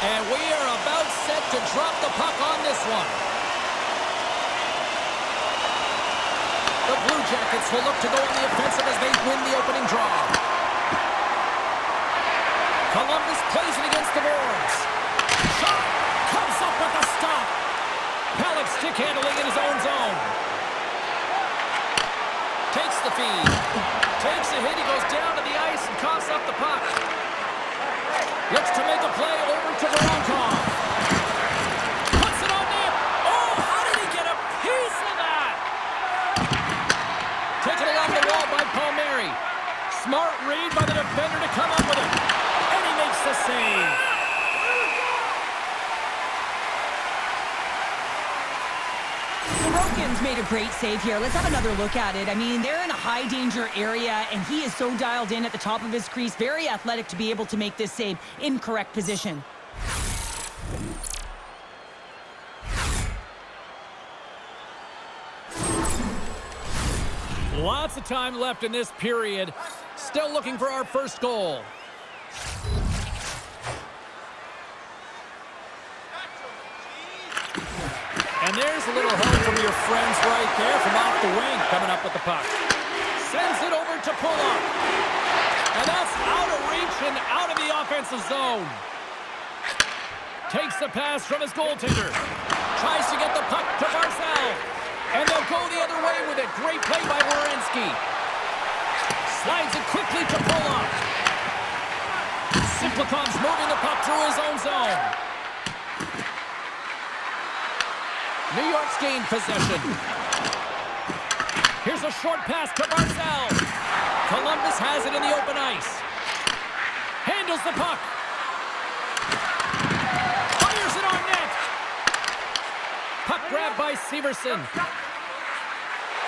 And we are about set to drop the puck on this one. The Blue Jackets will look to go on the offensive as they win the opening draw. Columbus plays it against the boards. Shot comes up with a stop. Pellick stick handling in his own zone. Takes the feed. Takes a hit. He goes down to the ice and coughs up the puck. Looks to make a play over to Voronkov. Puts it on net. Oh, how did he get a piece of that? Taken along the wall by Palmieri. Smart read by the defender to come up with it. And he makes the save. Sorokin's made a great save here. Let's have another look at it. I mean, they're in a high-danger area, and he is so dialed in at the top of his crease. Very athletic to be able to make this save in correct position. Lots of time left in this period. Still looking for our first goal. And there's a little help from your friends right there from off the wing coming up with the puck. Sends it over to Pulock. And that's out of reach and out of the offensive zone. Takes the pass from his goaltender. Tries to get the puck to Barzal. And they'll go the other way with it. Great play by Werenski. Slides it quickly to Pulock. Simplicon's moving the puck through his own zone. New York's gained possession. Here's a short pass to Barzal. Columbus has it in the open ice. Handles the puck. Fires it on net. Puck grabbed by Severson.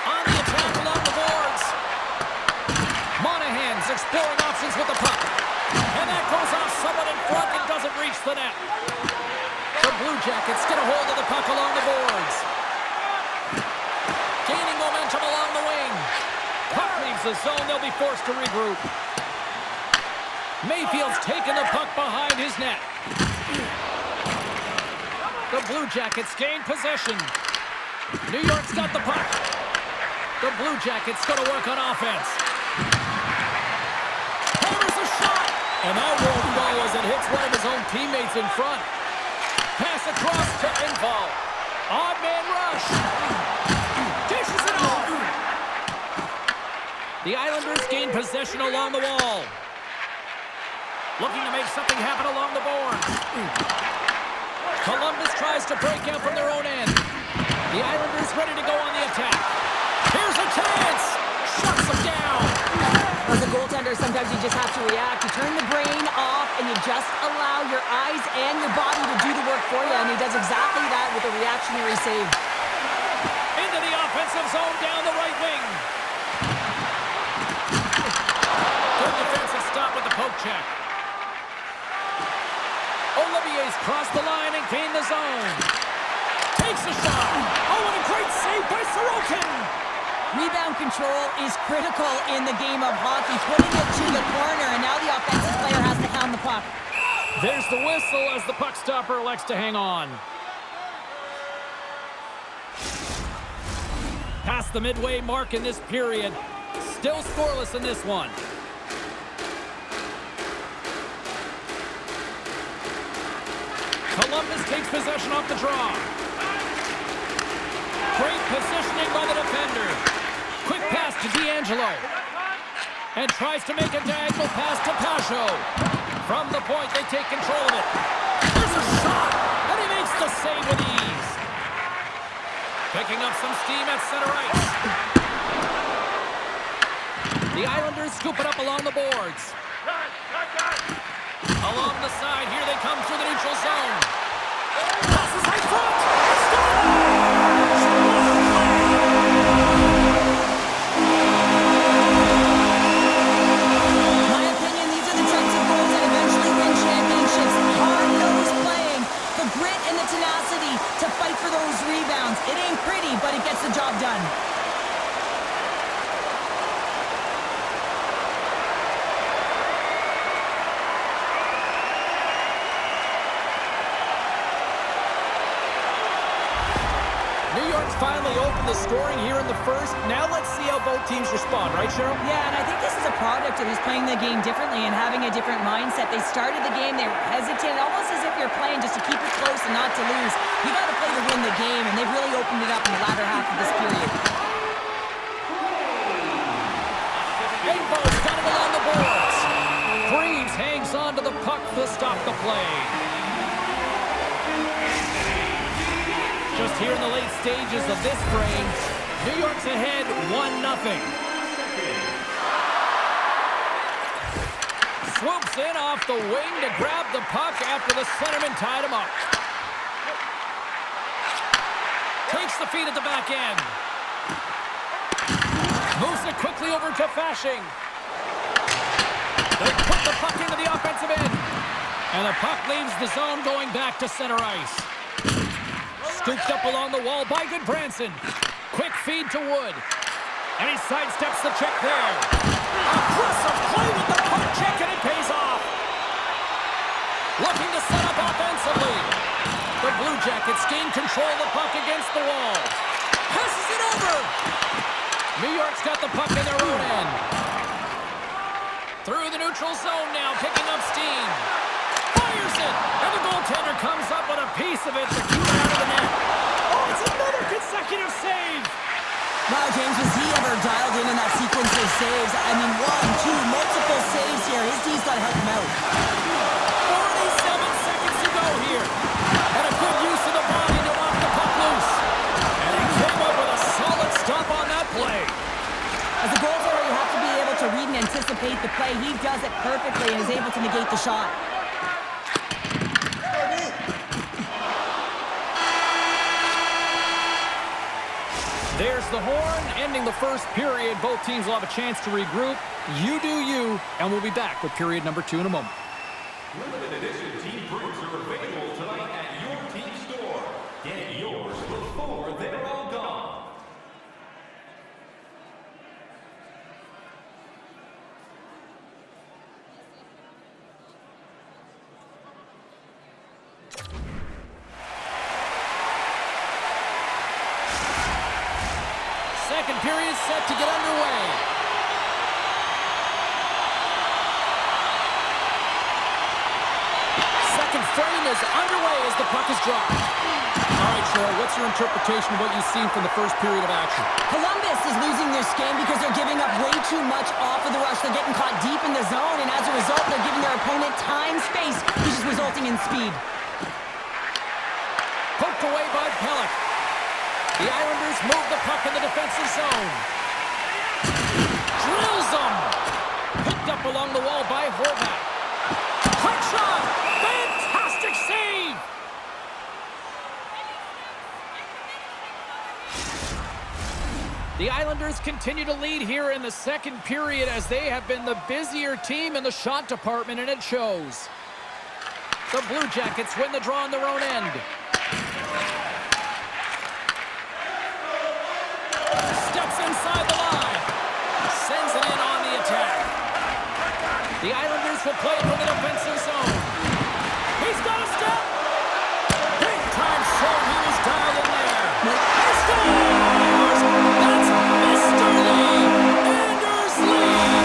On the attack along the boards. Monahan's exploring options with the puck. And that goes off someone in front and doesn't reach the net. The Blue Jackets get a hold of the puck along the boards. Gaining momentum along the wing. Puck leaves the zone. They'll be forced to regroup. Mayfield's taken the puck behind his net. The Blue Jackets gain possession. New York's got the puck. The Blue Jackets going to work on offense. Hammers a shot. And that won't go as it hits one of his own teammates in front. Pass across to Engvall. Odd man rush. Dishes it off. The Islanders gain possession along the wall. Looking to make something happen along the boards. Columbus tries to break out from their own end. The Islanders ready to go on the attack. Here's a chance. Shuts them down. As a goaltender, sometimes you just have to react. You turn the brain off and you just allow your eyes and your body to do the work for you. And he does exactly that with a reactionary save. Into the offensive zone down the right wing. Good defensive stop with the poke check. Olivier's crossed the line and gained the zone. Takes a shot. Oh, what a great save by Sorokin. Rebound control is critical in the game of hockey, putting it to the corner, and now the offensive player has to hound the puck. There's the whistle as the puck stopper elects to hang on. Past the midway mark in this period. Still scoreless in this one. Columbus takes possession off the draw. Great positioning by the defender. Quick pass to D'Angelo. And tries to make a diagonal pass to Pacho. From the point, they take control of it. There's a shot, and he makes the save with ease. Picking up some steam at center ice. The Islanders scoop it up along the boards. Along the side, here they come through the neutral zone. Passes high front. To fight for those rebounds. It ain't pretty, but it gets the job done. It's finally opened the scoring here in the first. Now let's see how both teams respond, right, Cheryl? Yeah, and I think this is a product of just playing the game differently and having a different mindset. They started the game, they were hesitant, almost as if you're playing just to keep it close and not to lose. You got to play to win the game, and they've really opened it up in the latter half of this period. Rainbow's got it along the boards. Freeves hangs on to the puck to stop the play. Just here in the late stages of this frame, New York's ahead 1-0. Swoops in off the wing to grab the puck after the centerman tied him up. Takes the feed at the back end. Moves it quickly over to Fashing. They put the puck into the offensive end. And the puck leaves the zone going back to center ice. Scooped up along the wall by Goodbranson. Quick feed to Wood. And he sidesteps the check there. Aggressive play with the puck check, and it pays off. Looking to set up offensively. The Blue Jackets gain control of the puck against the wall. Passes it over. New York's got the puck in their own end. Through the neutral zone now, picking up steam. Fires it, and the goaltender comes up with a piece of it to keep it out of the net. Oh, it's another consecutive save. Wow, James, was he ever dialed in that sequence of saves? I mean, 1, 2, multiple saves here. His D's got to help him out. 47 seconds to go here. And a good use of the body to knock the puck loose. And he came up with a solid stop on that play. As a goaltender, you have to be able to read and anticipate the play. He does it perfectly and is able to negate the shot. There's the horn, ending the first period. Both teams will have a chance to regroup. You do you, and we'll be back with period number 2 in a moment. Limited edition team drinks are available tonight at your team store. Get yours before they're all gone. Second period set to get underway. Second frame is underway as the puck is dropped. All right, Cheryl, what's your interpretation of what you've seen from the first period of action? Columbus is losing this game because they're giving up way too much off of the rush. They're getting caught deep in the zone, and as a result, they're giving their opponent time, space, which is resulting in speed. Poked away by Pellick. The Islanders move the puck in the defensive zone. Drills them. Picked up along the wall by Horvat. Quick shot. Fantastic save. The Islanders continue to lead here in the second period as they have been the busier team in the shot department, and it shows. The Blue Jackets win the draw on their own end. Steps inside the line. Sends it in on the attack. The Islanders will play from the defensive zone. He's got a step. Big time shot. He was dialed in there. He scores! That's Mr. Lee. Anders Lee.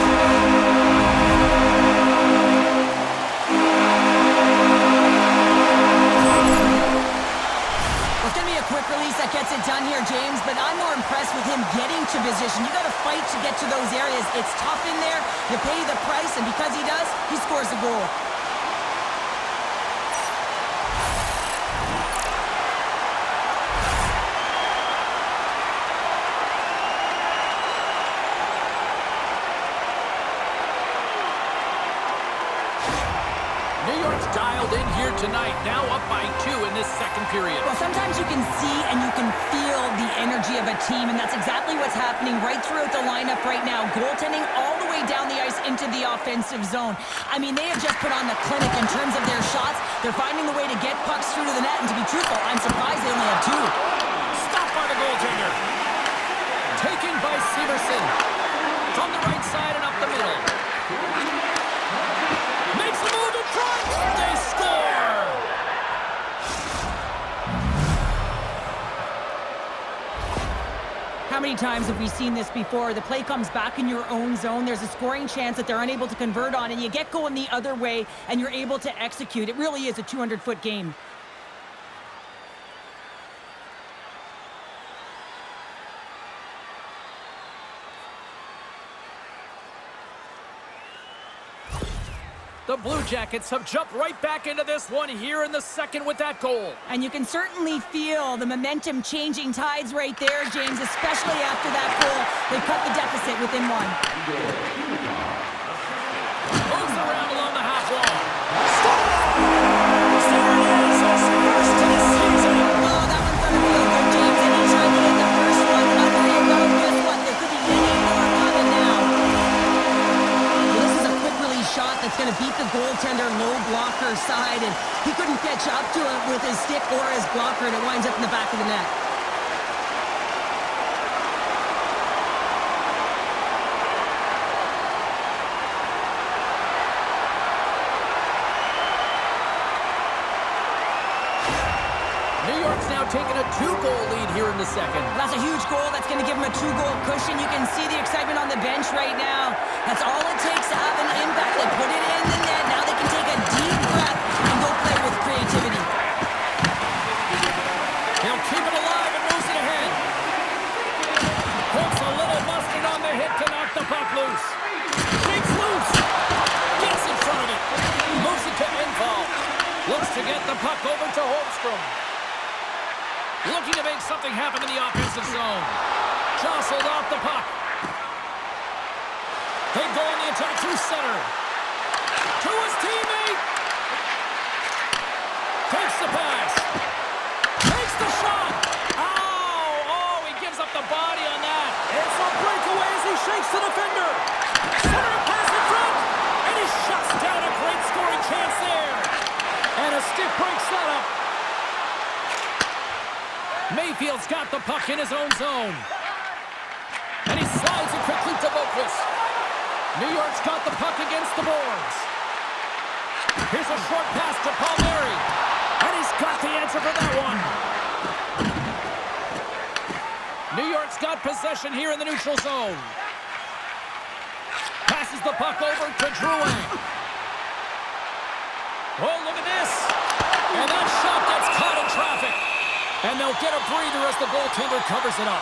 It's going to be a quick release that gets it done here, James, but I'm more impressed with him getting to position. You got to fight to get to those areas. It's tough in there. You pay the price, and because he does, he scores the goal. New York's dialed in here tonight, now up by 2 in this second period. Well, sometimes you can see and you can feel the energy of a team, and that's exactly what's happening right throughout the lineup right now. Goaltending all the way down the ice into the offensive zone. I mean, they have just put on the clinic in terms of their shots. They're finding the way to get pucks through to the net, and to be truthful, I'm surprised they only have 2. Stopped by the goaltender. Taken by Severson. From the right side and up the middle. Makes a move in front. They score. times have we seen this before? The play comes back in your own zone. There's a scoring chance that they're unable to convert on, and you get going the other way, and you're able to execute. It really is a 200-foot game. The Blue Jackets have jumped right back into this one here in the second with that goal. And you can certainly feel the momentum changing tides right there, James, especially after that goal. They cut the deficit within one. Moves around along the half wall. There it is, his first of the season. Oh, that one's going to feel good, James. Anytime you get the first one under your belt, guess what? There could be many more coming now. This is a quick release shot that's going to beat the goaltender low blocker side, and he couldn't catch up to it with his stick or his blocker, and it winds up in the back of the net. New York's now taking a 2-goal lead here in the second. That's a huge goal. That's going to give him a 2-goal cushion. You can see the excitement on the bench right now. That's all it takes to have an impact. They put it in the net. Now they can take a deep breath and go play with creativity. He'll keep it alive and moves it ahead. Puts a little mustard on the hit to knock the puck loose. Shakes loose. Gets in front of it. Moves it to Infall. Looks to get the puck over to Holmstrom. Looking to make something happen in the offensive zone. Jostled off the puck. They go on the attack through center. To his teammate. Takes the pass. Takes the shot. Oh, he gives up the body on that. It's a breakaway as he shakes the defender. Center pass in front. And he shuts down a great scoring chance there. And a stick breaks that up. Mayfield's got the puck in his own zone. And he slides it quickly to Boquist. New York's got the puck against the boards. Here's a short pass to Palmieri. And he's got the answer for that one. New York's got possession here in the neutral zone. Passes the puck over to Drouin. Oh, look at this. And that shot gets caught in traffic. And they'll get a breather as the goaltender covers it up.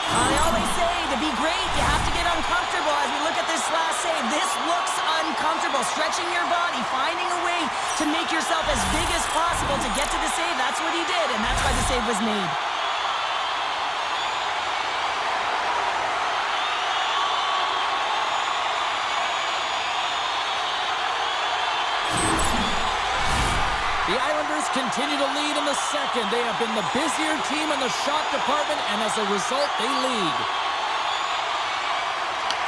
I always say, to be great, you have to get uncomfortable. As we look at this last save, this looks uncomfortable. Stretching your body, finding a way to make yourself as big as possible to get to the save. That's what he did, and that's why the save was made. The Islanders continue to lead in the second. They have been the busier team in the shot department, and as a result, they lead.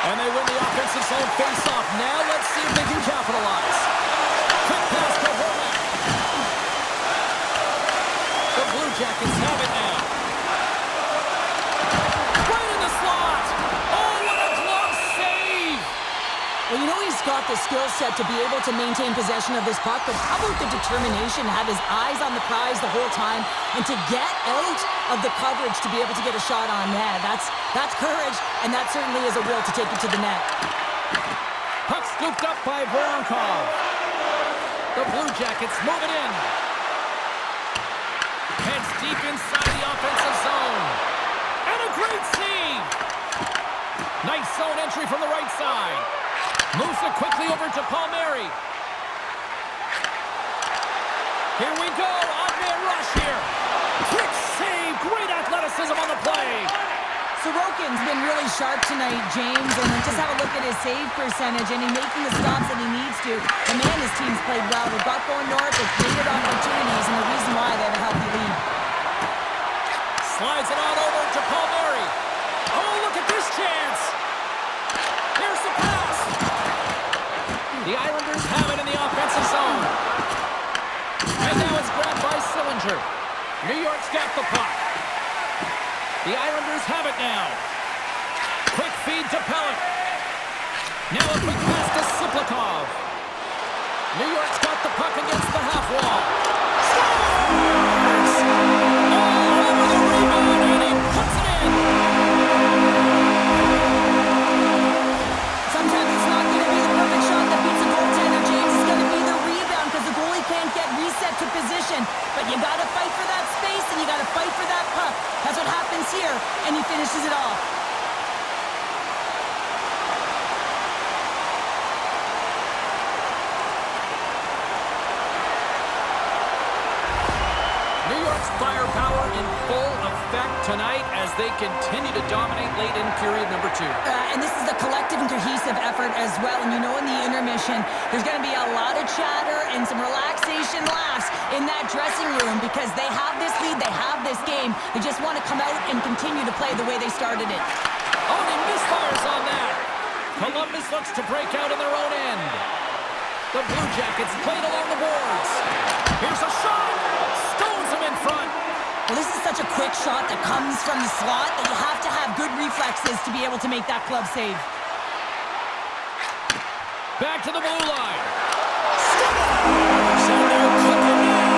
And they win the offensive zone face-off. Now let's see if they can capitalize. Quick pass to Horvath. The Blue Jackets have it now. Right in the slot. Oh, what a glove save! Well, you know he's got the skill set to be able to maintain possession of this puck, but how about the determination to have his eyes on the prize the whole time and to get out of the coverage to be able to get a shot on net? That's courage, and that certainly is a will to take it to the net. Puck scooped up by Voronkov. The Blue Jackets move it in. Heads deep inside the offensive zone. And a great save! Nice zone entry from the right side. Moves it quickly over to Palmieri. Here we go. Odd-man rush here. Quick save. Great athleticism on the play. Sorokin's been really sharp tonight, James, and just have a look at his save percentage, and he's making the stops that he needs to. The man, his team's played well. They've got going north. They've created opportunities, and the reason why they have a healthy lead. Slides it on over to Palmieri. Oh, look at this chance. Here's the pass. The Islanders have it in the offensive zone. And now it's grabbed by Sillinger. New York's got the puck. The Islanders have it now. Quick feed to Pelech. Now a quick pass to Siplikov. New York's got the puck against the half wall. Scores! All over the rebound, and he puts it in. firepower in full effect tonight as they continue to dominate late in period number 2. And this is a collective and cohesive effort as well. And you know, in the intermission, there's going to be a lot of chatter and some relaxation laughs in that dressing room because they have this lead, they have this game. They just want to come out and continue to play the way they started it. Oh, and he misfires on that. Columbus looks to break out in their own end. The Blue Jackets played along the boards. Here's a shot. Stones him in front. Well, this is such a quick shot that comes from the slot that you have to have good reflexes to be able to make that glove save. Back to the blue line. So they're cooking now.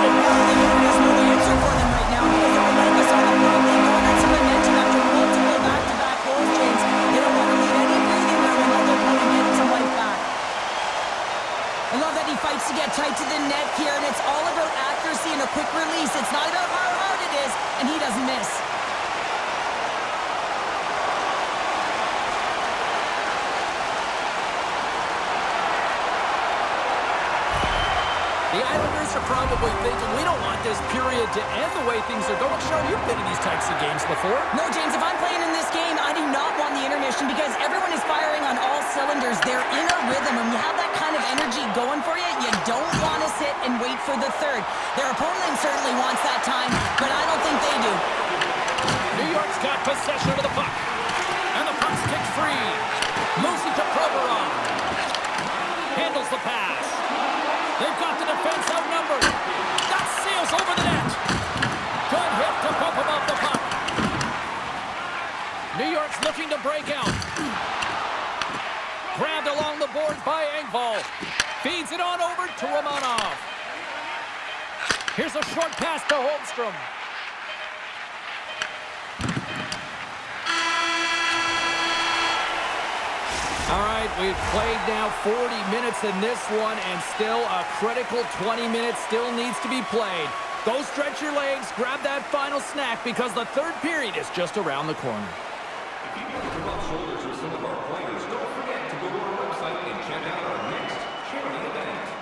There's no answer for them right now because they're relentless on the point. They know that's some momentum after multiple back-to-back goals, James. They don't want to leave any breathing room and let their opponent get some life back. I love that he fights to get tight to the net here, and it's all about accuracy and a quick release. It's not about how hard it is, and he doesn't miss. The Islanders are probably thinking, we don't want this period to end the way things are going. Sean, you've been in these types of games before. No, James, if I'm playing in this game, I do not want the intermission because everyone is firing on all cylinders. They're in a rhythm, and you have that kind of energy going for you. You don't want to sit and wait for the third. Their opponent certainly wants that time, but I don't think they do. New York's got possession of the puck. And the puck's kicked free. Moves it to Provorov. Handles the pass. They've got the defense outnumbered. That sails over the net. Good hit to bump him off the puck. New York's looking to break out. Grabbed along the boards by Engvall. Feeds it on over to Romanov. Here's a short pass to Holmstrom. All right, we've played now 40 minutes in this one, and still a critical 20 minutes still needs to be played. Go stretch your legs, grab that final snack, because the third period is just around the corner. If you want to rub shoulders with some of our players, don't forget to go to our website and check out our next charity event.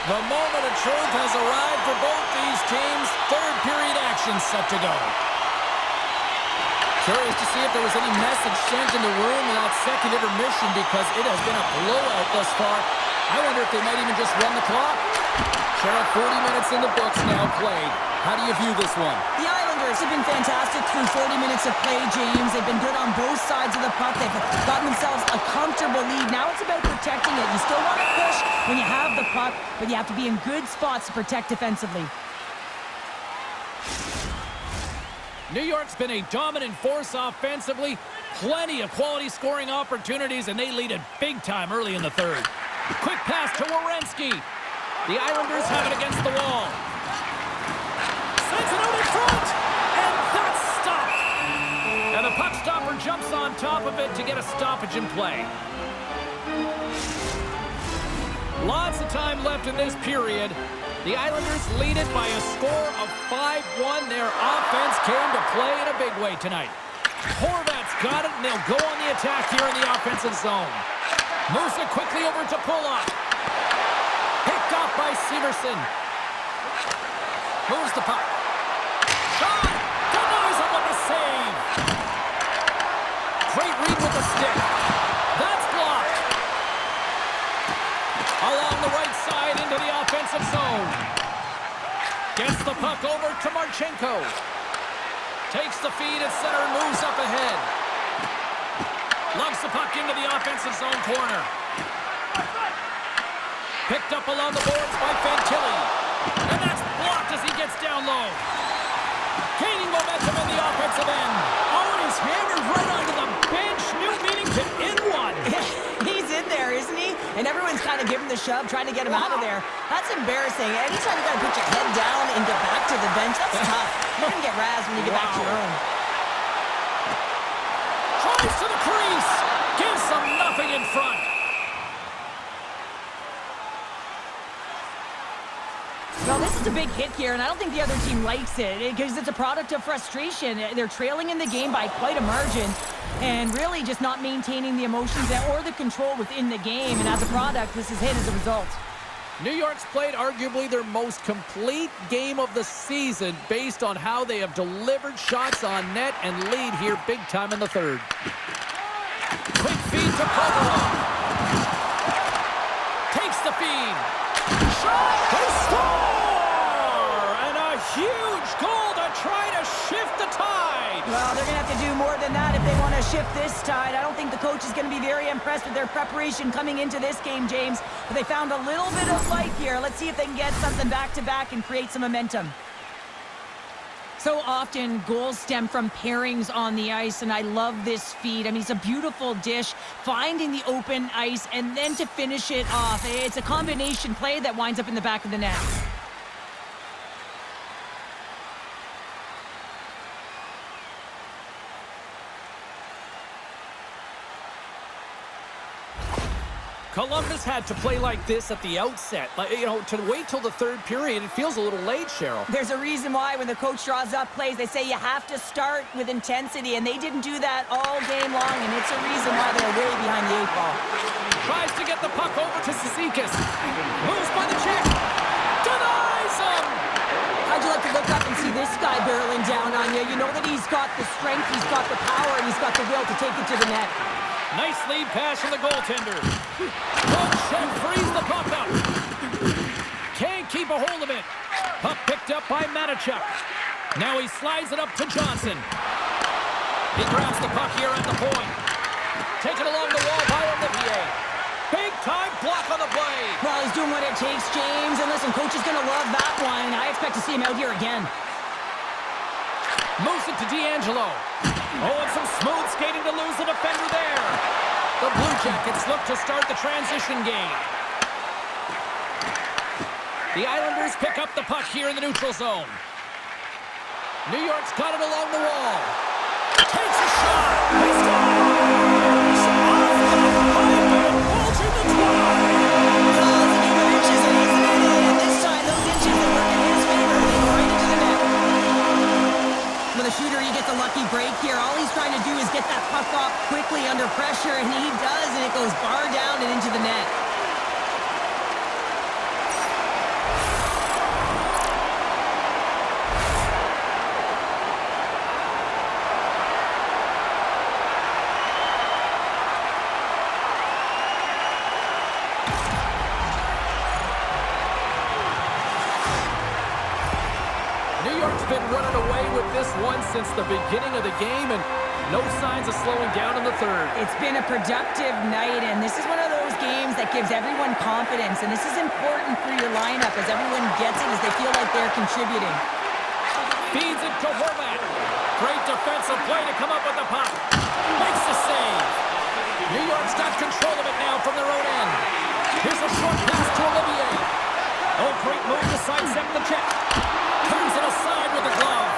The moment of truth has arrived for both these teams. Third period action set to go. Curious to see if there was any message sent in the room in that second intermission because it has been a blowout thus far. I wonder if they might even just run the clock. Sheriff, 40 minutes in the books now played. How do you view this one? The Islanders have been fantastic through 40 minutes of play, James. They've been good on both sides of the puck. They've gotten themselves a comfortable lead. Now it's about protecting it. You still want to push when you have the puck, but you have to be in good spots to protect defensively. New York's been a dominant force offensively. Plenty of quality scoring opportunities, and they lead it big time early in the third. Quick pass to Werenski. The Islanders have it against the wall. Sends it out in front, and that's stopped. And the puck stopper jumps on top of it to get a stoppage in play. Lots of time left in this period. The Islanders lead it by a score of 5-1. Their offense came to play in a big way tonight. Horvat's got it, and they'll go on the attack here in the offensive zone. Moves it quickly over to Pulock. Picked off by Severson. Moves the puck. Shot! Denies him with the save. Great read with the stick. That's blocked. Along the right side into the offensive zone. Gets the puck over to Marchenko. Takes the feed at center and moves up ahead. Lugs the puck into the offensive zone corner. Picked up along the boards by Fantilli. And that's blocked as he gets down low. Gaining momentum in the offensive end. Oh, and he's hammered right onto the bench. New meaning to in one. He's in there, isn't he? And everyone's kind of giving the shove, trying to get him out of there. That's embarrassing. Anytime you got to put your head down and get back to the bench, that's tough. You're going to get razzed when you get back to your own. Tries to the crease. Gives them nothing in front. Well, this is a big hit here, and I don't think the other team likes it because it's a product of frustration. They're trailing in the game by quite a margin and really just not maintaining the emotions or the control within the game. And as a product, this is hit as a result. New York's played arguably their most complete game of the season based on how they have delivered shots on net and lead here big time in the third. Quick feed to Provorov. Takes the feed. Shot! They score! And a huge goal to try to shift the tide. Well, they're going to have to do more than that if they want to shift this tide. I don't think the coach is going to be very impressed with their preparation coming into this game, James. But they found a little bit of life here. Let's see if they can get something back-to-back and create some momentum. So often, goals stem from pairings on the ice, and I love this feed. I mean, it's a beautiful dish, finding the open ice, and then to finish it off. It's a combination play that winds up in the back of the net. Columbus had to play like this at the outset. To wait till the third period, it feels a little late, Cheryl. There's a reason why when the coach draws up plays, they say you have to start with intensity, and they didn't do that all game long, and it's a reason why they're way behind the 8 ball. Tries to get the puck over to Cizikas. Moves by the check. Denies him! How'd you like to look up and see this guy barreling down on you? You know that he's got the strength, he's got the power, and he's got the will to take it to the net. Nice lead pass from the goaltender. One check frees the puck up. Can't keep a hold of it. Puck picked up by Matachuk. Now he slides it up to Johnson. He grabs the puck here at the point. Taken along the wall by Olivier. Big time block on the play. Well, he's doing what it takes, James. And listen, coach is going to love that one. I expect to see him out here again. Moves it to D'Angelo. Oh, and some smooth skating to lose the defender there. The Blue Jackets look to start the transition game. The Islanders pick up the puck here in the neutral zone. New York's got it along the wall. Takes a shot. He scores! Off the pipe and bulging the twine. Oh, it's a game of inches, and isn't it? And this time, those inches are working his favor. They go right into the net. With a shooter, he gets a lucky break here. All he's trying to do is get that puck off quickly under pressure, and he does, and it goes bar down and into the net. New York's been running away with this one since the beginning of the game, and no signs of slowing down in the third. It's been a productive night, and this is one of those games that gives everyone confidence, and this is important for your lineup as everyone gets it, as they feel like they're contributing. Feeds it to Horvat. Great defensive play to come up with the puck. Makes the save. New York's got control of it now from their own end. Here's a short pass to Olivier. Oh, great move to sidestep the check. Turns it aside with the glove.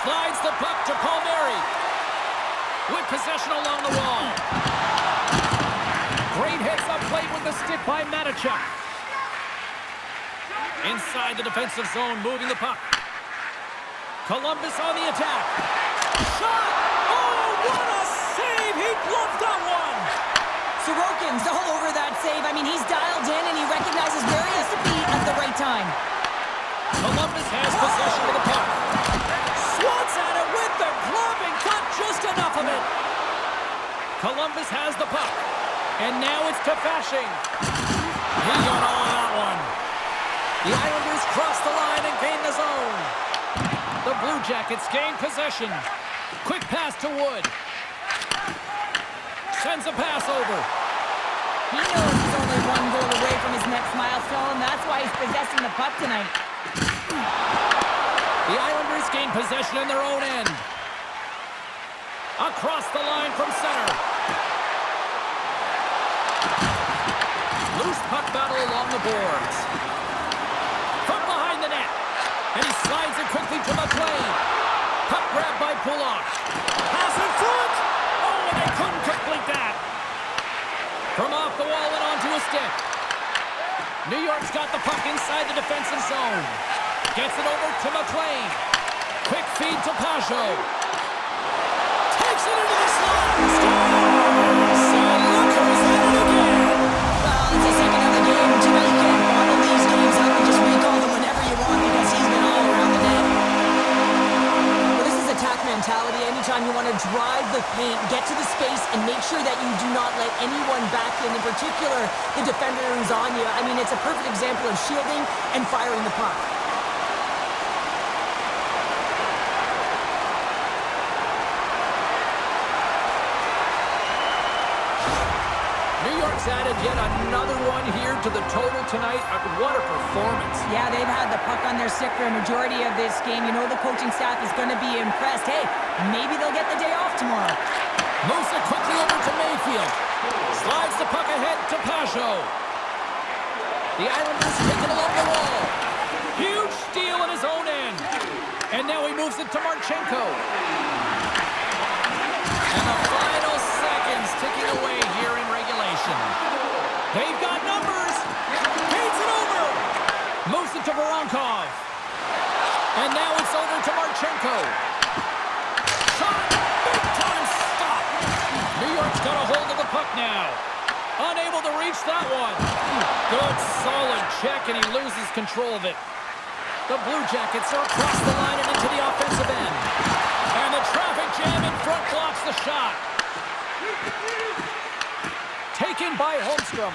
Slides the puck to Palmieri. With possession along the wall. Great hits up plate with the stick by Matachuk. Inside the defensive zone, moving the puck. Columbus on the attack. Shot! Oh, what a save! He bluffed that one! Sorokin's all over that save. I mean, he's dialed in, and he recognizes where he has to be at the right time. Columbus has possession of the puck. Swats at it with the glove and got just enough of it. Columbus has the puck. And now it's to Fasching. He got all of that one. The Islanders cross the line and gain the zone. The Blue Jackets gain possession. Quick pass to Wood. Sends a pass over. He knows he's only one goal away from his next milestone. That's why he's possessing the puck tonight. The Islanders gain possession in their own end. Across the line from center. Loose puck battle along the boards. From behind the net. And he slides it quickly to McLean. Puck grabbed by Pullock. Pass in front. Oh, and they couldn't complete that. From off the wall and onto a stick. New York's got the puck inside the defensive zone. Gets it over to McLean. Quick feed to Pajot. Takes it into the slot. Scores! And look who's at it again. Well, it's the second of the game. Tonight, you can bottle these games up and just recall them whenever you want because he's been all around the net. Well, this is attack mentality. Anytime you want to drive the paint, get to the space, and make sure that you do not let anyone back in particular the defender who's on you. I mean, it's a perfect example of shielding and firing the puck. New York's added yet another one here to the total tonight. What a performance. Yeah, they've had the puck on their stick for a majority of this game. You know the coaching staff is going to be impressed. Hey, maybe they'll get the day off tomorrow. Moves it quickly over to Mayfield. Slides the puck ahead to Pajot. The Islanders take it along the wall. Huge steal at his own end. And now he moves it to Marchenko. And the final seconds ticking away here in regulation. They've got numbers. Feeds it over. Moves it to Voronkov. And now it's over to Marchenko. Shot. Big time stop. New York's got a hold of the puck now. Unable to reach that one. Good solid check and he loses control of it. The Blue Jackets are across the line and into the offensive end. And the traffic jam in front blocks the shot. Taken by Holmstrom.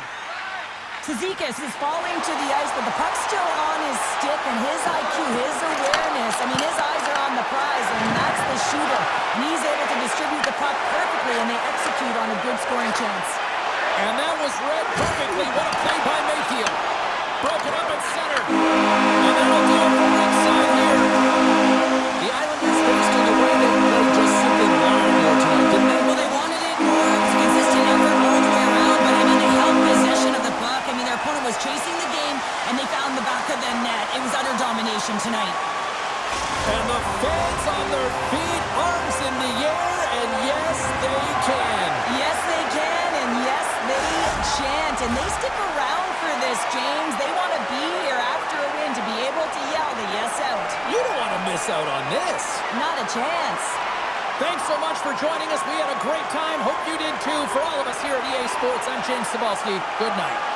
Cizikas is falling to the ice, but the puck's still on his stick, and his IQ, his awareness, I mean, his eyes are on the prize, and that's the shooter. And he's able to distribute the puck perfectly, and they execute on a good scoring chance. And that was read perfectly. What a play by Mayfield. Broken up at center. And that'll do it from ringside here. The Islanders, based on the way they played, just simply wanted more tonight, didn't they? Well, they wanted it more. It was a consistent effort all the way around, but I mean, they held possession of the puck. I mean, their opponent was chasing the game, and they found the back of the net. It was utter domination tonight. And the fans on their feet, arms in the air, and yes, they can. Yes, they can, and yes, they chant. And they stick around for this, James. They want to be here after a win to be able to yell the yes out. You don't want to miss out on this. Not a chance. Thanks so much for joining us. We had a great time. Hope you did too. For all of us here at EA Sports, I'm James Cebulski. Good night.